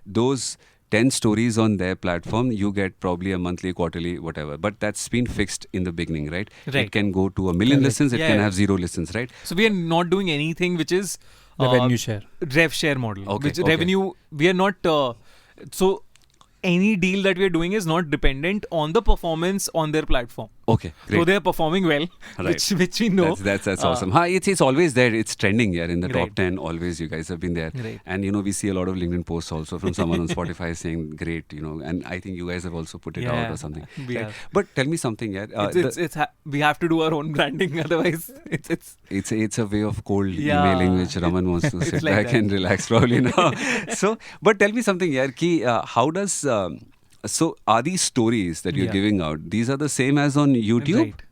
Those 10 stories on their platform, you get probably a monthly, quarterly, whatever. But that's been fixed in the beginning, right? Right. It can go to 1 million Correct. listens, it Yeah, can yeah. have 0 listens, right? So we are not doing anything which is Revenue share. rev share model. Okay, Which okay. revenue we are not. So any deal that we are doing is not dependent on the performance on their platform. Okay, great. So they are performing well, Right. which we know. That's awesome. It's always there. It's trending here in the top Right. 10. Always, you guys have been there. Right. And we see a lot of LinkedIn posts also from someone on Spotify saying, "Great," and I think you guys have also put it out or something. We Right? have. But tell me something, yeah. We have to do our own branding, otherwise it's It's a way of cold Yeah. emailing which Raman wants to It's sit like back that. and relax probably now. So, but tell me something, yeah. How does so are these stories that you're Yeah. giving out? These are the same as on YouTube. Right.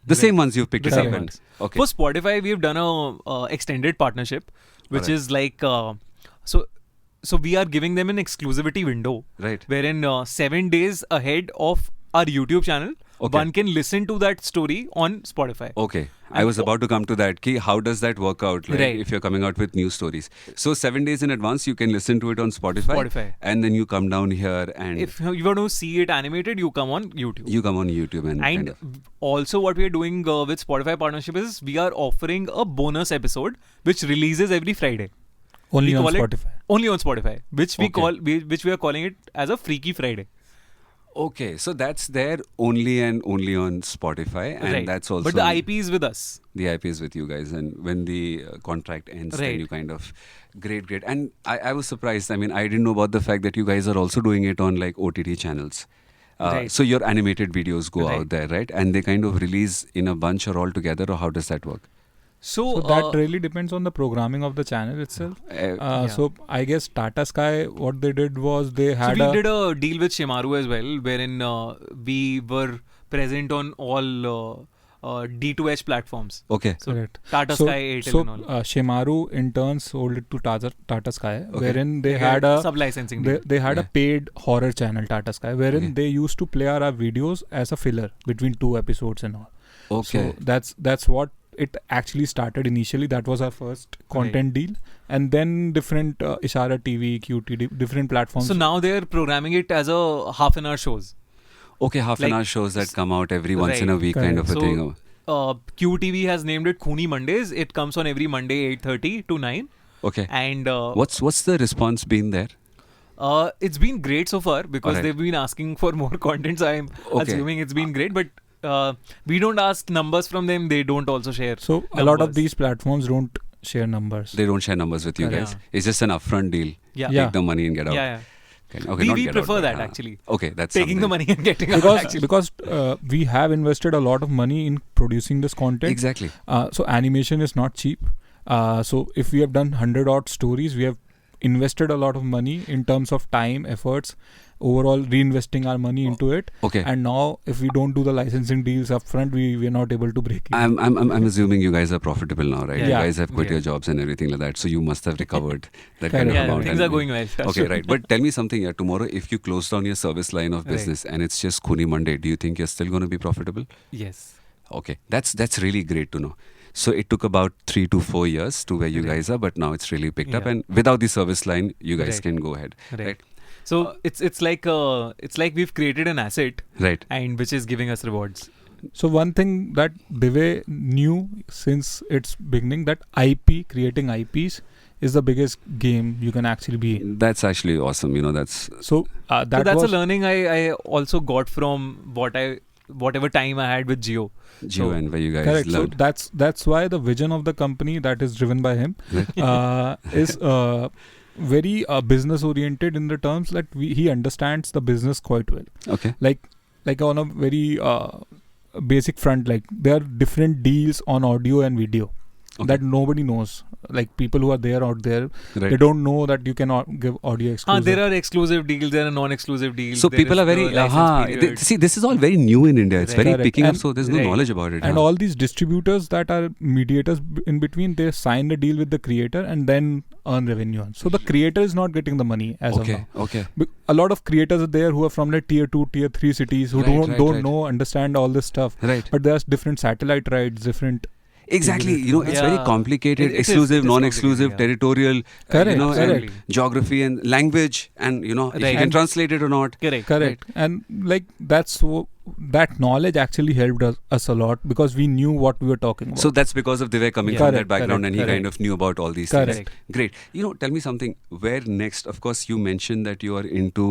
The Right. same ones you've picked The it up same and ones. okay. For Spotify, we've done a extended partnership, which Alright. is like so we are giving them an exclusivity window, Right. wherein 7 days ahead of our YouTube channel, Okay. one can listen to that story on Spotify. Okay, I And was about to come to that. How does that work out? Like, Right. if you're coming out with new stories, so 7 days in advance you can listen to it on Spotify, and then you come down here and If you want to see it animated, you come on YouTube. you come on YouTube and kind And of, also, what we are doing with Spotify partnership is we are offering a bonus episode which releases every Friday. Only We on call it- Spotify. Only on Spotify, which we Okay. which we are calling it as a Freaky Friday. okay, so that's there only and only on Spotify, and Right. that's also But the IP is with us. the IP is with you guys, and when the contract ends, then Right. you kind of great. And I was surprised. I mean, I didn't know about the fact that you guys are also doing it on like OTT channels. Right. So your animated videos go Right. out there, right? And they kind of release in a bunch or all together, or how does that work? So, So that really depends on the programming of the channel itself. Yeah. So I guess Tata Sky, what they did was they had we did a deal with Shimaru as well, wherein we were present on all D2H platforms. Okay. So Correct. Tata so, Sky, Airtel so and all. Shimaru in turn sold it to Tata Sky, Okay. wherein they had a sub-licensing deal. they had a Yeah. paid horror channel, Tata Sky, wherein Okay. they used to play our videos as a filler between 2 episodes and all. Okay. So that's what it actually started initially. That was our first content deal, and then different Ishara TV, QT, different platforms. So now they're programming it as a half an hour shows. Okay, half an Like- hour shows that come out every once in a Right. week kind of a So- thing. QTV has named it Khooni Mondays. It comes on every Monday 8:30 to 9. Okay. And What's the response been there? it's been great so far because Alright. they've been asking for more content. So I'm Okay. assuming it's been great. But we don't ask numbers from them. They don't also share. So a lot of numbers. these platforms don't share numbers. They don't share numbers with you Yeah. guys. It's just an upfront deal. Yeah. Yeah. Take the money and get out. Yeah. Okay, not We get out, prefer but, that actually. Okay, that's Taking the something. money and getting out. because Actually. because we have invested a lot of money in producing this content. Exactly. So animation is not cheap. So if we have done 100 odd stories, we have invested a lot of money in terms of time, efforts, overall reinvesting our money into it. Okay. And now if we don't do the licensing deals upfront, we are not able to break even. I'm assuming you guys are profitable now, right? You Yeah. guys have quit Yeah. your jobs and everything like that, so you must have recovered that kind of Correct. amount. things and- are going well. Okay, right. But tell me something here. Tomorrow, if you close down your service line of Right. business and it's just Khooni Monday, do you think you're still going to be profitable? Yes. Okay, that's really great to know. So it took about 3 to 4 years to where you Right. guys are, but now it's really picked up, Yeah. and without the service line, you guys Right. can go ahead. Right. So it's like we've created an asset Right. and which is giving us rewards. So one thing that Divay knew since its beginning, that IP, creating IPs, is the biggest game you can actually be in. That's actually awesome. That's So So that that's was a learning I also got from whatever time I had with Geo. Geo and where you guys correct. So learned. that's why the vision of the company that is driven by him Right. is very business oriented in the terms that he understands the business quite well. Okay. Like on a very basic front, like there are different deals on audio and video. that nobody knows. Like people who are there out there, Right. they don't know that you can give audio exclusive. There are exclusive deals, there are non-exclusive deals. So there people is are very, the license period. see, this is all very new in India. It's Right. very Correct. picking up, And- so there's no right. knowledge about it. And huh? all these distributors that are mediators in between, they sign the deal with the creator and then earn revenue. So the creator is not getting the money as of Okay, now. okay. A lot of creators are there who are from like tier 2, tier 3 cities who Right, don't right. know, understand all this stuff. Right. But there's different satellite rights, different. Exactly. You know, it's very Yeah. complicated. It is Exclusive, non-exclusive, complicated, territorial, Correct, you know, and correct. geography and language, and you know, if you Right. can And- translate it or not. Correct. Correct. And like that knowledge actually helped us a lot because we knew what we were talking about. So that's because of Divay coming Yeah. from that Correct, background, correct, and he kind correct. of knew about all these Correct. things. Great. You know, tell me something. Where next? Of course, you mentioned that you are into,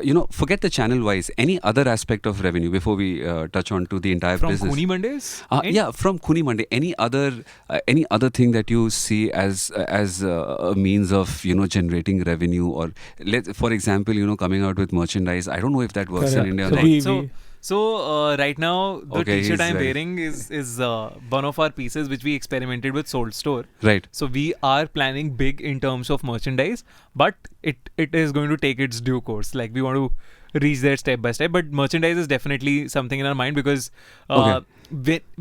you know, forget the channel-wise. Any other aspect of revenue before we touch on to the entire From business? Khooni Mondays? Yeah, from Khooni Monday. Any other thing that you see as a means of, you know, generating revenue, or for example, you know, coming out with merchandise. I don't know if that works in Correct. India. or So not. we- So right now the Okay, t-shirt he's I'm ready. wearing is one of our pieces which we experimented with Sold Store. Right. So we are planning big in terms of merchandise, but it is going to take its due course. Like we want to reach there step by step, but merchandise is definitely something in our mind because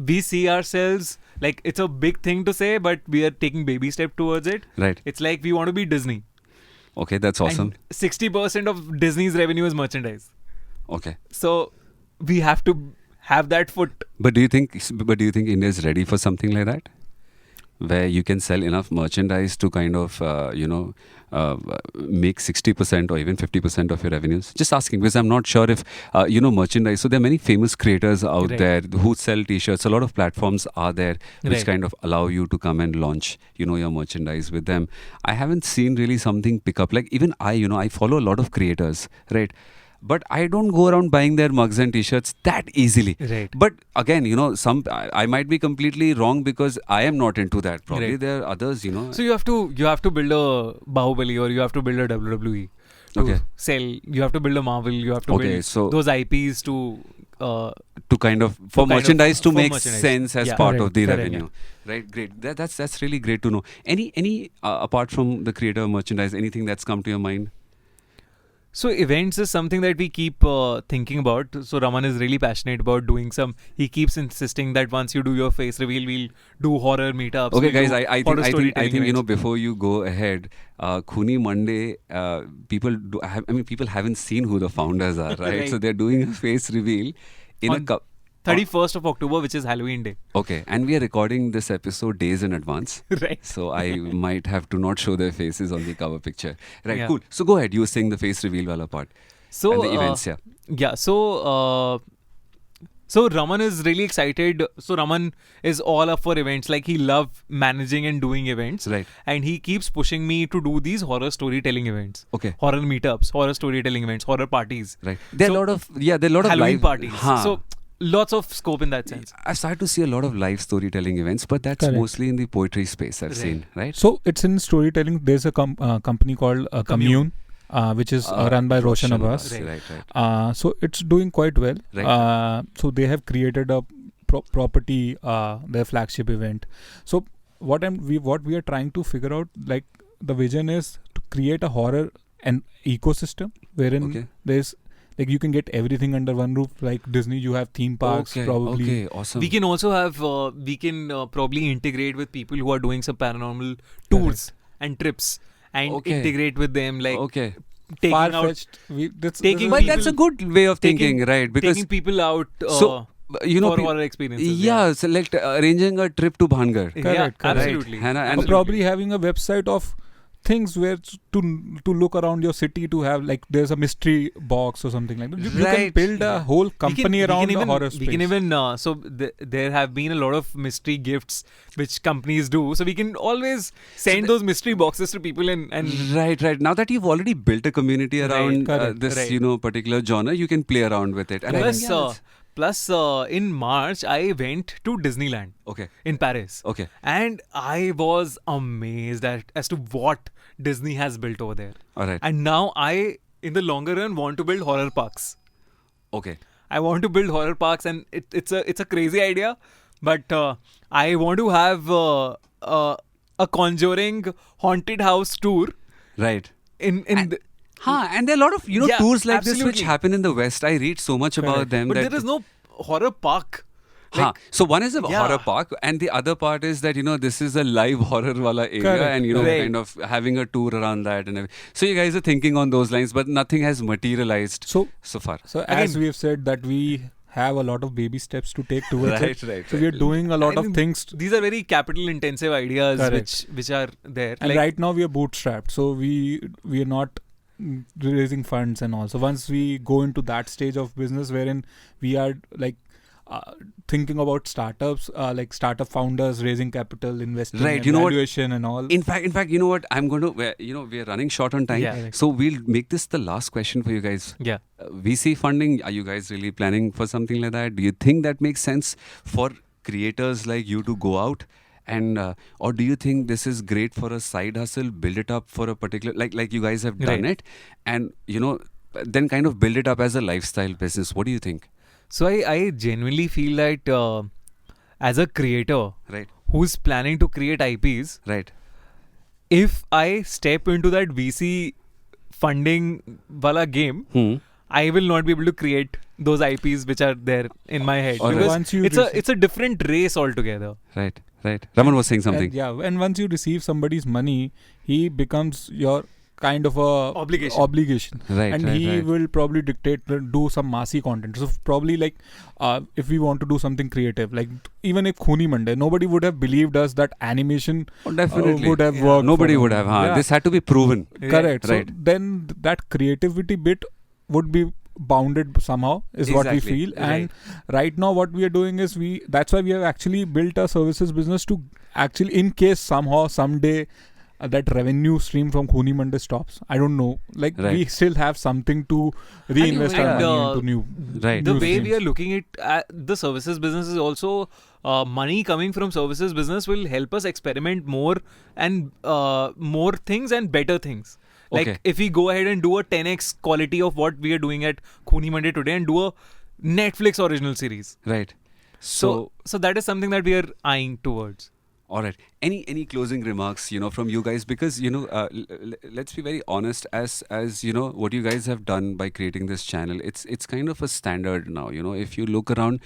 we see ourselves like it's a big thing to say, but we are taking baby step towards it. Right. It's like we want to be Disney. Okay, that's awesome. And 60% of Disney's revenue is merchandise. Okay. So we have to have that foot. But do you think India is ready for something like that, where you can sell enough merchandise to kind of make 60% or even 50% of your revenues? Just asking because I'm not sure if you know merchandise. So there are many famous creators out Right. there who sell T-shirts. A lot of platforms are there which Right. kind of allow you to come and launch, you know, your merchandise with them. I haven't seen really something pick up. Like even I follow a lot of creators, right? But I don't go around buying their mugs and T-shirts that easily. Right. But again, you know, I might be completely wrong because I am not into that. Probably Right. there are others, you know. So you have to build a Bahubali or you have to build a WWE to Okay. sell. You have to build a Marvel. You have to Okay, build so- those IPs to to kind of for kind of- merchandise to for make merchandise. sense as Yeah. part of Correct, the correct. revenue. Right, great. That's really great to know. Any apart from the creator merchandise, anything that's come to your mind? So events is something that we keep thinking about. So Raman is really passionate about doing some. He keeps insisting that once you do your face reveal, we'll do horror meetups. Okay, we'll guys, do I horror think storytelling you know, events. before you go ahead, Khooni Monday, people haven't seen who the founders are, right? Right. So they're doing a face reveal in a On cup. 31st of October, which is Halloween Day. Okay, and we are recording this episode days in advance. Right. So I might have to not show their faces on the cover picture. Right, Yeah. cool. So go ahead. You were saying the face reveal wala part. So And the events, yeah. Yeah. So Raman is really excited. So Raman is all up for events. Like he loves managing and doing events. Right. And he keeps pushing me to do these horror storytelling events. Okay. Horror meetups, horror storytelling events, horror parties. Right. There are So- a lot of Halloween live parties. Huh. So lots of scope in that sense. I've started to see a lot of live storytelling events, but that's Correct. mostly in the poetry space I've Right. seen, right? So it's in storytelling. There's a company called Commune, which is run by Roshan Abbas. Right. So it's doing quite well. Right. So they have created a property, their flagship event. So what we are trying to figure out, like the vision is to create a horror and ecosystem wherein Okay. there's like you can get everything under one roof. Like Disney, you have theme parks probably. Okay, awesome. We can also have, probably integrate with people who are doing some paranormal tours and trips and Okay. integrate with them, like Okay. taking out, Far-fetched. taking But people- that's a good way of thinking, taking- right? Because taking people out so you know, for horror experiences. yeah, so like arranging a trip to Bhangar. Yeah, Correct, correct. absolutely. Right. And Or Absolutely. probably having a website of things where to look around your city to have like there's a mystery box or something like that. You can Right. build a whole company around the horror space. We can even there have been a lot of mystery gifts which companies do, so we can always send those mystery boxes to people and Right. Now that you've already built a community Right, around correct, this, right. you know, particular genre, you can play around with it. And I think, yeah, plus in March I went to Disneyland okay. in Paris. Okay. And I was amazed as to what Disney has built over there. All right. And now I, in the longer run, want to build horror parks. Okay. I want to build horror parks, and it's a crazy idea, But I want to have a Conjuring haunted house tour Right. in And- the, And there are a lot of Yeah, tours like this absolutely. which happen in the West. I read so much about Correct. them. but that there is no horror park. So one is a Yeah. horror park, and the other part is that this is a live horror wala area, Correct. and Right. kind of having a tour around that and everything. So you guys are thinking on those lines, but nothing has materialized So far. so as we have said that we have a lot of baby steps to take towards it. Right. So we are doing a lot I of think things. These are very capital intensive ideas Correct. which are there. And right now we are bootstrapped, so we are not raising funds and all. So once we go into that stage of business wherein we are like thinking about startups, like startup founders raising capital, investing, Right, in valuation and all. In fact, you know what? I'm going to, we're running short on time. Yeah. So we'll make this the last question for you guys. Yeah. VC funding, are you guys really planning for something like that? Do you think that makes sense for creators like you to go out? And or do you think this is great for a side hustle, build it up for a particular, like you guys have done Right. it, and then kind of build it up as a lifestyle business? What do you think? So I genuinely feel that as a creator Right, who's planning to create IPs, right, if I step into that VC funding wala game, I will not be able to create those IPs which are there in my head, Alright. because Once you it's a different race altogether. right. Raman was saying something. And once you receive somebody's money, he becomes your kind of a obligation. Right, And right, he right. will probably dictate, do some massy content. So probably like if we want to do something creative, like even if Khooni Monday, nobody would have believed us that animation Oh, definitely. would have Yeah. worked. Nobody for would them. have. Yeah. This had to be proven. Correct. Right. So then that creativity bit would be bounded somehow is what we Exactly. feel. And right now what we are doing is that's why we have actually built a services business to actually, in case somehow someday that revenue stream from Khooni Monday stops, I don't know, like Right. we still have something to reinvest our and, money into new Right. The new way we streams. are looking at the services business is also money coming from services business will help us experiment more and more things and better things. Like Okay. if we go ahead and do a 10x quality of what we are doing at Khooni Monday today and do a Netflix original series. Right. So that is something that we are eyeing towards. All right. Any closing remarks, from you guys? Because let's be very honest. As what you guys have done by creating this channel, it's kind of a standard now. If you look around,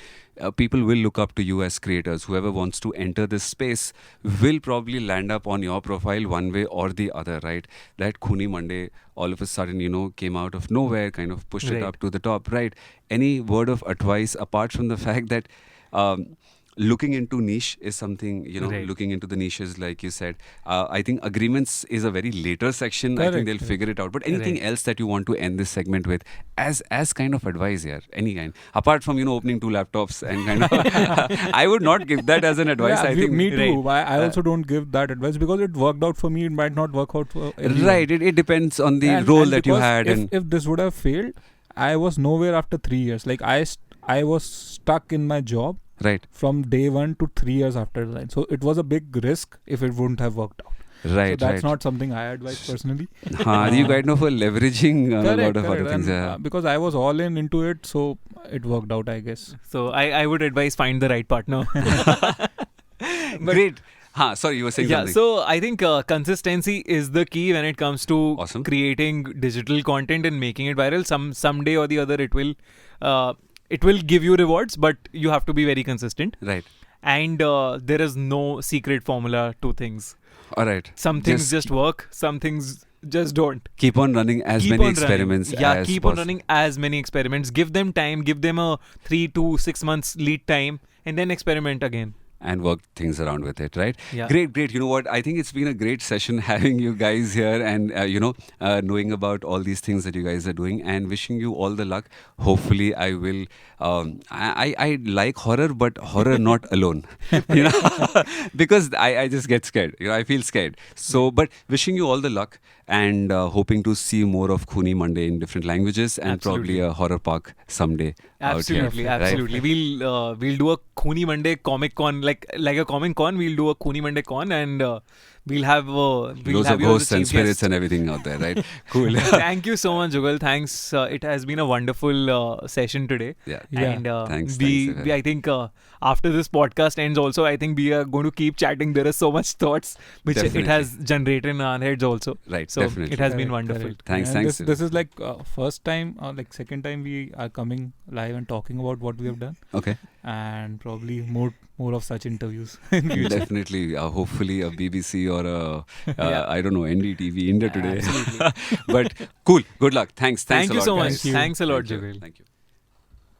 people will look up to you as creators. Whoever wants to enter this space will probably land up on your profile one way or the other, right? That Khooni Monday all of a sudden came out of nowhere, kind of pushed it Right. up to the top, right? Any word of advice apart from the fact that looking into niche is something, Right. looking into the niches, like you said. I think agreements is a very later section. I think Correct, they'll correct. figure it out. But anything Right. else that you want to end this segment with as kind of advice here? Any kind? Apart from, opening 2 laptops and kind of... I would not give that as an advice. Yeah, I think... me too. Right. I also don't give that advice because it worked out for me. It might not work out for everyone. Right. It depends on the And- role and that you because had. If this would have failed, I was nowhere after 3 years. Like I was stuck in my job Right. from day 1 to 3 years after that. So it was a big risk if it wouldn't have worked out. Right. So that's right. not something I advise personally. You kind of were leveraging a lot Correct, of other correct. things. And, Yeah. because I was all into it, so it worked out, I guess. So I would advise find the right partner. Great. Sorry, you were saying Yeah, something. so I think consistency is the key when it comes to Awesome. creating digital content and making it viral. Someday or the other, it will give you rewards, but you have to be very consistent. Right. And there is no secret formula to things. All right. Some things just work, some things just don't. Keep on running as Keep many on experiments running. Yeah, as keep on possible. running as many experiments. Give them time. Give them a 3 to 6 months lead time, and then experiment again. And work things around with it, right? Yeah. Great. You know what? I think it's been a great session having you guys here and, knowing about all these things that you guys are doing and wishing you all the luck. Hopefully, I will. I like horror, but horror not alone. Because I just get scared. I feel scared. So, but wishing you all the luck and hoping to see more of Khooni Monday in different languages and Absolutely. probably a horror park someday. Absolutely, out here, absolutely. We'll do a Khooni Monday Comic Con, like a Comic Con. We'll do a Khooni Monday Con, and we'll have Loads you of as a ghosts and chief spirits guest. and everything out there, right? Cool. Thank you so much, Jugal. Thanks. It has been a wonderful session today. Yeah. Yeah. And Thanks, we I think after this podcast ends also, I think we are going to keep chatting. There is so much thoughts which Definitely. it has generated in our heads also. Right, So definitely. it has been Correct, wonderful. correct. Thanks, And thanks. This is like first time, like second time we are coming live and talking about what we have done, Okay. and probably more of such interviews in future. Definitely. Hopefully a BBC or a, Yeah. I don't know, NDTV India Today. Absolutely. But cool. Good luck. Thanks. Thank a you lot, so much. guys. Thank you. Thanks a lot, Thank you. Jugal. Thank you.